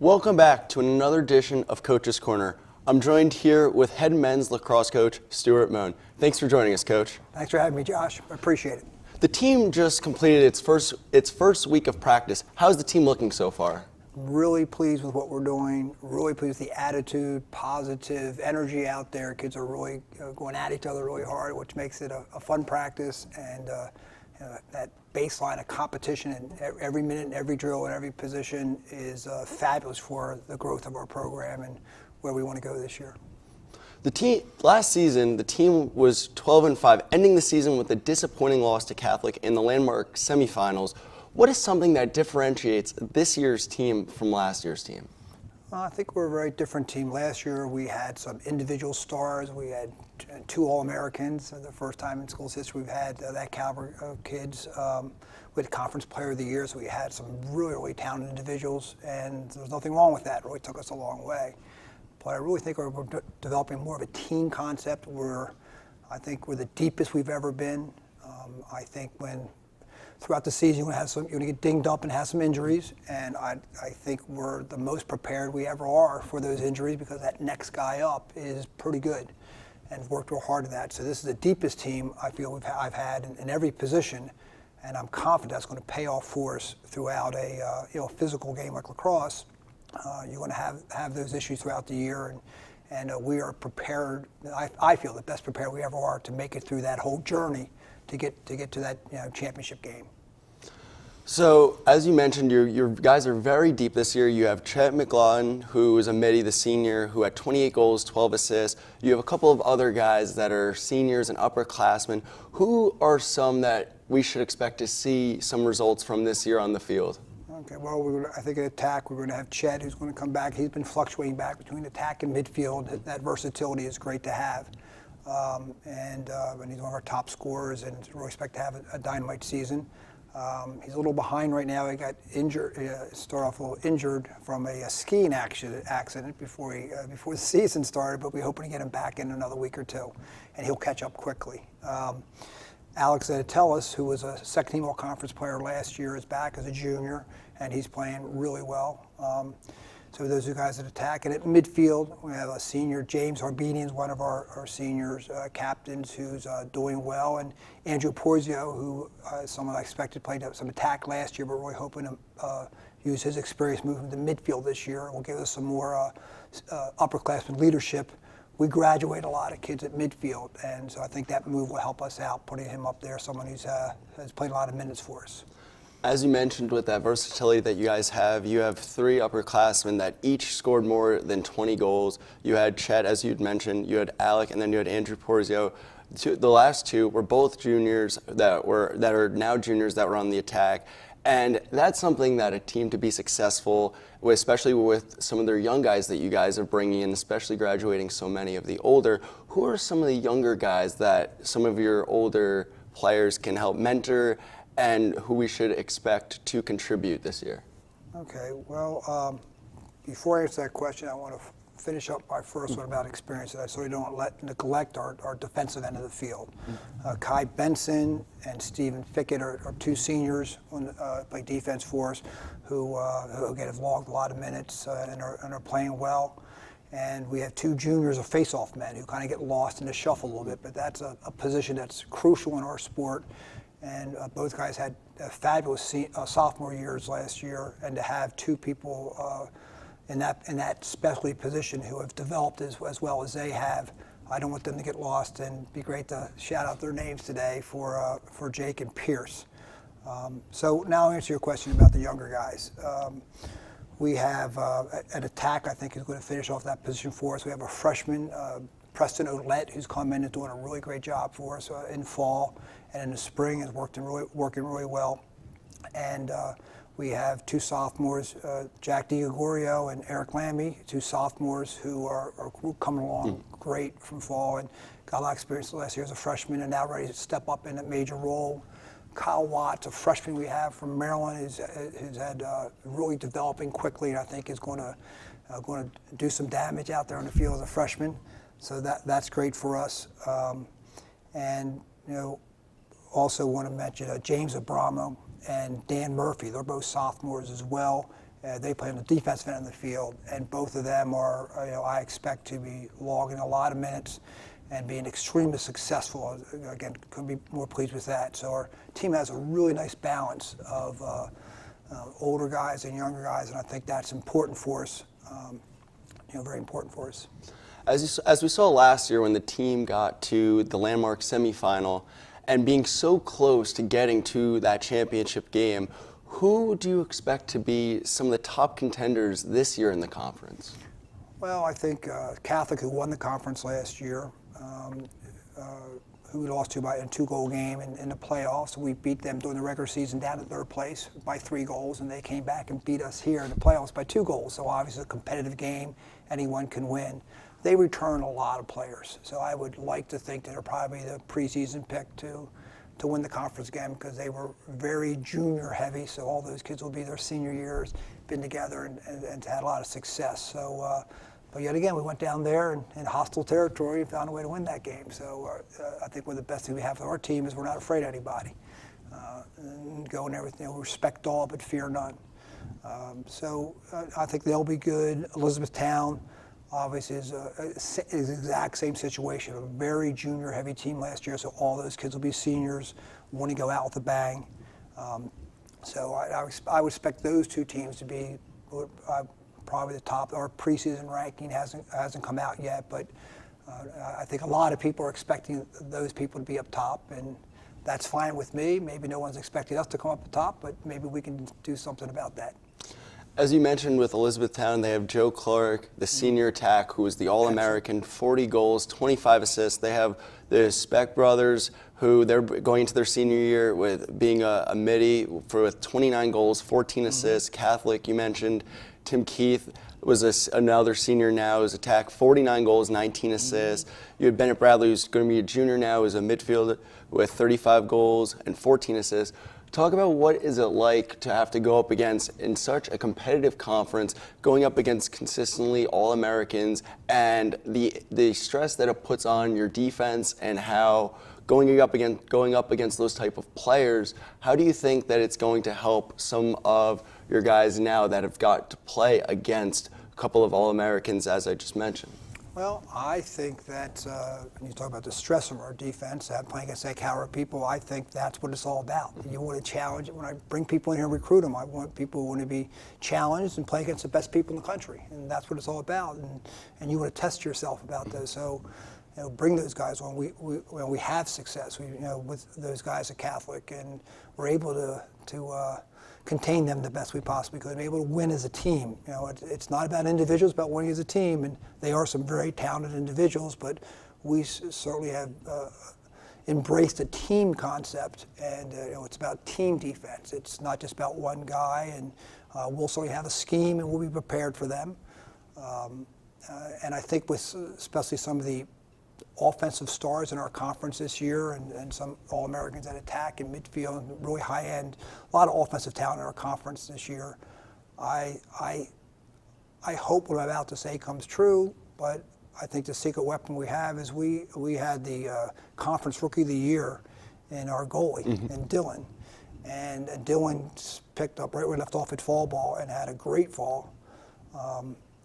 Welcome back to another edition of Coach's Corner. I'm joined here with head men's lacrosse coach, Stuart Moan. Thanks for joining us, Coach. Thanks for having me, Josh. I appreciate it. The team just completed its first week of practice. How's the team looking so far? Really pleased with what we're doing. Really pleased with the attitude, positive energy out there. Kids are really going at each other really hard, which makes it a fun practice. And that baseline of competition in every minute, and every drill, and every position is fabulous for the growth of our program and where we want to go this year. Last season, the team was 12-5, ending the season with a disappointing loss to Catholic in the landmark semifinals. What is something that differentiates this year's team from last year's team? I think we're a very different team. Last year, we had some individual stars. We had two All-Americans. The first time in school's history we've had that caliber of kids. We had Conference Player of the Year, so we had some really, really talented individuals, and there's nothing wrong with that. It really took us a long way. But I really think we're developing more of a team concept. I think we're the deepest we've ever been. I think throughout the season you're going to get dinged up and have some injuries, and I think we're the most prepared we ever are for those injuries because that next guy up is pretty good and worked real hard at that. So this is the deepest team I feel I've had in every position, and I'm confident that's going to pay off for us throughout a physical game like lacrosse. You're going to have those issues throughout the year, and we are prepared. I feel the best prepared we ever are to make it through that whole journey to get to that championship game. So, as you mentioned, your guys are very deep this year. You have Chet McLaughlin, who is a midi, the senior, who had 28 goals, 12 assists. You have a couple of other guys that are seniors and upperclassmen. Who are some that we should expect to see some results from this year on the field? Okay, well, I think at attack we're going to have Chet, who's going to come back. He's been fluctuating back between attack and midfield. That versatility is great to have. And he's one of our top scorers, and we expect to have a dynamite season. He's a little behind right now. He got injured, started off a little injured from a skiing accident before the season started, but we're hoping to get him back in another week or two, and he'll catch up quickly. Alex Attelis, who was a second-team All-Conference player last year, is back as a junior, and he's playing really well. So those are guys that attack. And at midfield, we have a senior, James Harbinian, one of our seniors, captains, who's doing well. And Andrew Porzio, who is someone I expected played some attack last year, but really hoping to use his experience moving to midfield this year. Will give us some more upperclassmen leadership. We graduate a lot of kids at midfield, and so I think that move will help us out, putting him up there, someone who's has played a lot of minutes for us. As you mentioned, with that versatility that you guys have, you have three upperclassmen that each scored more than 20 goals. You had Chet, as you'd mentioned, you had Alec, and then you had Andrew Porzio. The last two were both juniors that are now juniors that were on the attack. And that's something that a team to be successful, especially with some of their young guys that you guys are bringing in, especially graduating so many of the older. Who are some of the younger guys that some of your older players can help mentor and who we should expect to contribute this year? Okay, well, before I answer that question, I want to finish up my first one about experience, so we don't neglect our defensive end of the field. Kai Benson and Stephen Fickett are two seniors who play defense for us, who again have logged a lot of minutes and are playing well. And we have two juniors of face-off men who kind of get lost in the shuffle a little bit, but that's a position that's crucial in our sport. And both guys had fabulous sophomore years last year, and to have two people in that specialty position who have developed as well as they have, I don't want them to get lost, and it'd be great to shout out their names today for Jake and Pierce. So now I'll answer your question about the younger guys. We have an attack, I think, is going to finish off that position for us. We have a freshman, Preston Olette, who's come in and doing a really great job for us in fall and in the spring, is working really well. And we have two sophomores, Jack DiGregorio and Eric Lammy, two sophomores who are coming along great from fall and got a lot of experience last year as a freshman and now ready to step up in a major role. Kyle Watts, a freshman we have from Maryland, has had really developing quickly, and I think is going to do some damage out there on the field as a freshman. So that's great for us. And also want to mention James Abramo and Dan Murphy. They're both sophomores as well, They play on the defensive end of the field, and both of them are, I expect to be logging a lot of minutes and being extremely successful. Again, couldn't be more pleased with that. So our team has a really nice balance of older guys and younger guys, and I think that's important for us. Very important for us. As we saw last year when the team got to the landmark semifinal and being so close to getting to that championship game, who do you expect to be some of the top contenders this year in the conference? Well, I think Catholic, who won the conference last year, who we lost to by a 2-goal game in the playoffs. We beat them during the regular season down at third place by 3 goals, and they came back and beat us here in the playoffs by 2 goals. So obviously a competitive game, anyone can win. They return a lot of players, so I would like to think that they're probably the preseason pick to win the conference game, because they were very junior heavy, so all those kids will be their senior years, been together and had a lot of success. So, but yet again, we went down there in hostile territory and found a way to win that game. So I think one of the best things we have for our team is we're not afraid of anybody. And go and everything, we respect all but fear none. So I think they'll be good. Elizabethtown obviously is the exact same situation, a very junior heavy team last year, so all those kids will be seniors, want to go out with a bang. So I would expect those two teams to be probably the top. Our preseason ranking hasn't come out yet, but I think a lot of people are expecting those people to be up top, and that's fine with me. Maybe no one's expecting us to come up the top, but maybe we can do something about that. As you mentioned, with Elizabethtown, they have Joe Clark, the senior attack, who was the All-American, 40 goals, 25 assists. They have the Speck brothers, who they're going into their senior year with being a midi with 29 goals, 14 assists. Catholic, you mentioned, Tim Keith was another senior now, who's attack, 49 goals, 19 assists. You had Bennett Bradley, who's going to be a junior now, who's a midfielder with 35 goals and 14 assists. Talk about what is it like to have to go up against, in such a competitive conference, going up against consistently All-Americans, and the stress that it puts on your defense, and how going up against those type of players, how do you think that it's going to help some of your guys now that have got to play against a couple of All-Americans, as I just mentioned? Well, I think that when you talk about the stress of our defense, playing against that caliber of people, I think that's what it's all about. You want to challenge. When I bring people in here and recruit them, I want people who want to be challenged and play against the best people in the country, and that's what it's all about. And you want to test yourself about those. So, bring those guys on. We have success. With those guys at Catholic, and we're able to contain them the best we possibly could, and be able to win as a team. It's not about individuals, it's about winning as a team, and they are some very talented individuals, but we certainly have embraced a team concept, and it's about team defense. It's not just about one guy, and we'll certainly have a scheme, and we'll be prepared for them. And I think with especially some of the offensive stars in our conference this year, and some All-Americans at attack and midfield, and really high end, a lot of offensive talent in our conference this year. I hope what I'm about to say comes true, but I think the secret weapon we have is we had the conference rookie of the year in our goalie, in Dylan. And Dylan picked up right where we left off at fall ball and had a great fall.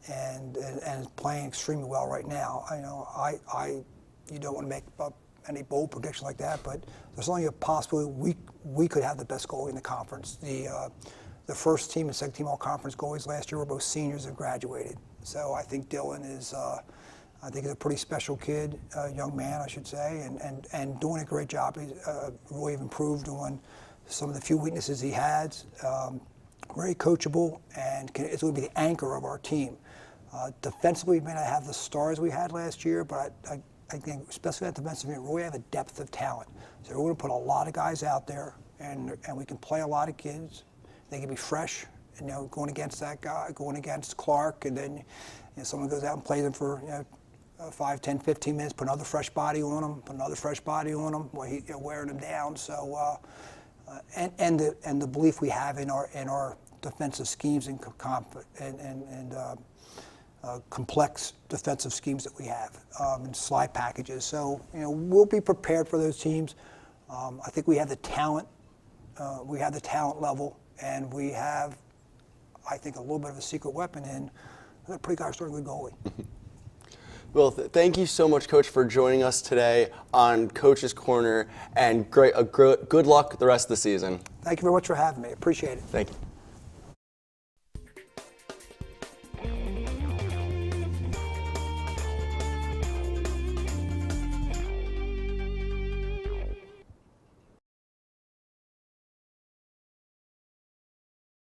And is playing extremely well right now. You don't want to make up any bold prediction like that, but there's only a possibility we could have the best goalie in the conference. The first team and second team all conference goalies last year were both seniors and graduated. So I think Dylan is, he's a pretty special kid, young man, I should say, and doing a great job. He's really improved on some of the few weaknesses he has. Very coachable, and it's going to be the anchor of our team. Defensively, we may not have the stars we had last year, but I think, especially at defensive end, we really have a depth of talent. So we're going to put a lot of guys out there, and we can play a lot of kids. They can be fresh, going against that guy, going against Clark, and then someone goes out and plays them for 5, 10, 15 minutes, put another fresh body on them, while wearing them down. So, and the belief we have in our defensive schemes and complex defensive schemes that we have, and slide packages. So we'll be prepared for those teams. I think we have the talent. We have the talent level, and we have, I think, a little bit of a secret weapon in a pretty gosh darn good goalie. Well, thank you so much, Coach, for joining us today on Coach's Corner, and good luck the rest of the season. Thank you very much for having me. Appreciate it. Thank you.